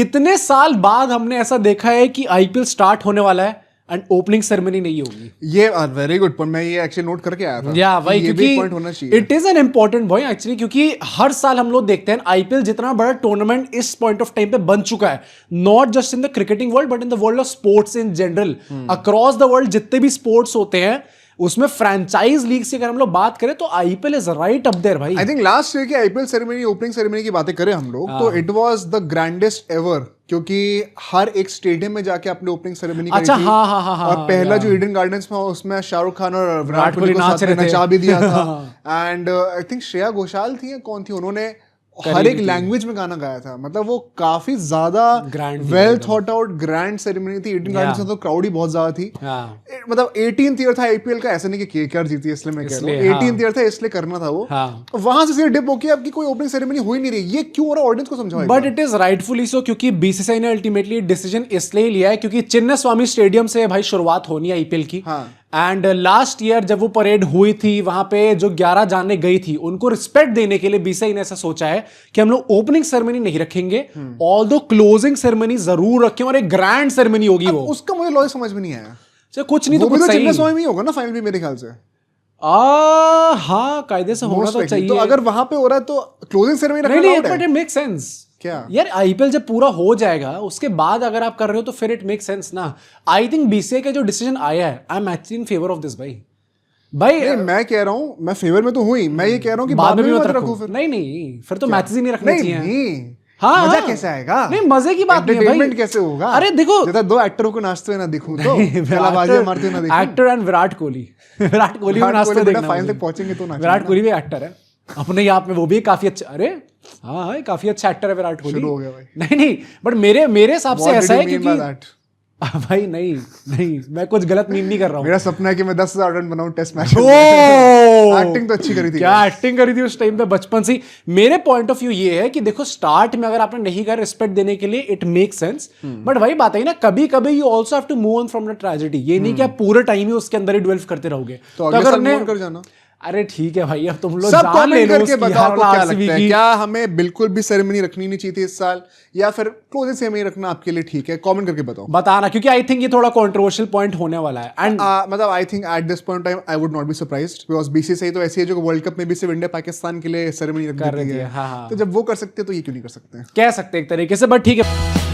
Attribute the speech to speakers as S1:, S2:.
S1: कितने साल बाद हमने ऐसा देखा है कि आईपीएल स्टार्ट होने वाला है एंड ओपनिंग सेरेमनी नहीं होगी।
S2: ये वेरी गुड पॉइंट, मैं ये एक्चुअली नोट करके आया था।
S1: या भाई,
S2: ये भी पॉइंट होना
S1: क्योंकि
S2: चाहिए।
S1: It is an important point actually, क्योंकि हर साल हम लोग देखते हैं आईपीएल जितना बड़ा टूर्नामेंट इस पॉइंट ऑफ टाइम पे बन चुका है, not just in the cricketing world but in the world of sports in general, across the world जितने भी स्पोर्ट्स होते हैं उसमें फ्रेंचाइज लीग की अगर हम लोग बात करें तो IPL is right up there भाई।
S2: आई थिंक लास्ट ईयर की आईपीएल सेरेमनी, ओपनिंग सेरेमनी की बातें करें हम लोग तो it was the grandest ever, क्योंकि हर एक स्टेडियम में जाके अपनी ओपनिंग सेरेमनी करी
S1: अच्छा,
S2: थी।
S1: हाँ,
S2: और पहला जो ईडन गार्डन्स में उसमें शाहरुख खान और विराट कोहली को साथ में नचा भी दिया था। And I think Shreya Ghoshal थी या कौन थी, उन्होंने हर एक लैंग्वेज में गाना गाया था। मतलब वो काफी ज्यादा well thought out grand ceremony थी। ईडन गार्डन्स में तो क्राउड ही बहुत ज्यादा थी। मतलब 18th ईयर था आईपीएल का, ऐसा नहीं कि केकेआर जीती इसलिए मैं कह रहा हूँ, 18th ईयर था इसलिए करना था वो। वहां से डिप होके अब की कोई ओपनिंग सेरेमनी हो ही नहीं रही। ये क्यों हो रहा है, ऑडियंस को समझाओ।
S1: But it is rightfully so, क्योंकि बीसीसीआई ने अल्टीमेटली डिसीजन इसलिए लिया है क्योंकि चिन्नास्वामी स्टेडियम से भाई शुरुआत होनी है आईपीएल की। एंड लास्ट ईयर जब वो परेड हुई थी वहां पे जो 11 जाने गई थी उनको रिस्पेक्ट देने के लिए बीसीसीआई ने ऐसा सोचा है कि हम लोग ओपनिंग सेरेमनी नहीं रखेंगे, ऑल्दो क्लोजिंग सेरेमनी जरूर रखें और एक ग्रैंड सेरेमनी होगी। वो
S2: उसका मुझे लॉजिक समझ में नहीं आया।
S1: कुछ नहीं
S2: वो
S1: तो
S2: भी
S1: कुछ
S2: तो
S1: सही
S2: चिन्नास्वामी में ही होगा ना फाइनल भी मेरे ख्याल से।
S1: हाँ, कायदे से होना तो चाहिए।
S2: तो अगर वहां पे हो रहा है तो क्लोजिंग सेरेमनी रखना
S1: नहीं, बट इट मेक सेंस।
S2: क्या
S1: यार, आईपीएल जब पूरा हो जाएगा उसके बाद अगर आप कर रहे हो तो फिर इट मेक सेंस ना। आई थिंक बीसीसीआई का जो डिसीजन आया है, I am actually in favour of this भाई।
S2: नहीं, मैं कह रहा हूँ, मैं फेवर में तो हुई, मैं ये कह रहा हूँ कि बाद में भी मत रखो फिर।
S1: नहीं, फिर तो मैचेस ही नहीं रखने चाहिए।
S2: नहीं,
S1: हाँ,
S2: मजा कैसे आएगा?
S1: नहीं, मजे की बात नहीं है भाई।
S2: कैसे होगा?
S1: अरे देखो,
S2: जैसा दो एक्टरों को नाचते हुए ना दिखूं तो गलाबाजियां मारते हुए ना दिखूं।
S1: एक्टर एंड विराट कोहली को नाचते देखना।
S2: फाइनल तक पहुंचेंगे तो नाचेंगे।
S1: विराट कोहली भी एक्टर है अपने आप में, वो भी काफी अच्छा। अरे हाँ, काफी अच्छा एक्टर है विराट कोहली।
S2: शुरू हो गया भाई।
S1: नहीं, बट मेरे हिसाब से ऐसा है क्योंकि भाई नहीं, मैं कुछ गलत मीन नहीं कर रहा हूँ।
S2: मेरा सपना है कि मैं 10,000 रन बनाऊं टेस्ट मैच में। एक्टिंग तो अच्छी करी थी।
S1: क्या एक्टिंग करी थी उस टाइम पे बचपन से। मेरे पॉइंट ऑफ व्यू ये है कि देखो, स्टार्ट में अगर आपने नहीं कर रिस्पेक्ट देने के लिए इट मेक सेंस, बट वही बात है ना, कभी कभी you also have to move on from the tragedy. ये नहीं कि आप पूरे टाइम ही उसके अंदर ही डिवेल्व करते रहोगे।
S2: तो अगर मूव ऑन कर जाना।
S1: अरे ठीक है भाई, अब तुम लोग
S2: सब
S1: जान ले
S2: कमेंट
S1: लो
S2: करके
S1: उसकी
S2: बताओ आपको क्या लगता है,
S1: की।
S2: क्या हमें बिल्कुल भी सेरेमनी रखनी नहीं चाहिए थी इस साल, या फिर क्लोजिंग सेरेमनी रखना आपके लिए ठीक है? कमेंट करके
S1: बताना, क्योंकि आई थिंक ये थोड़ा कंट्रोवर्शियल पॉइंट होने वाला है। एंड
S2: मतलब I think at this point time I would not be surprised, because BCCI तो ऐसी है जो वर्ल्ड कप में भी सिर्फ इंडिया पाकिस्तान के लिए सेरेमनी रख देती है। तो जब वो कर सकते हैं तो ये क्यों नहीं कर सकते?
S1: कह सकते एक तरीके से, बट ठीक है।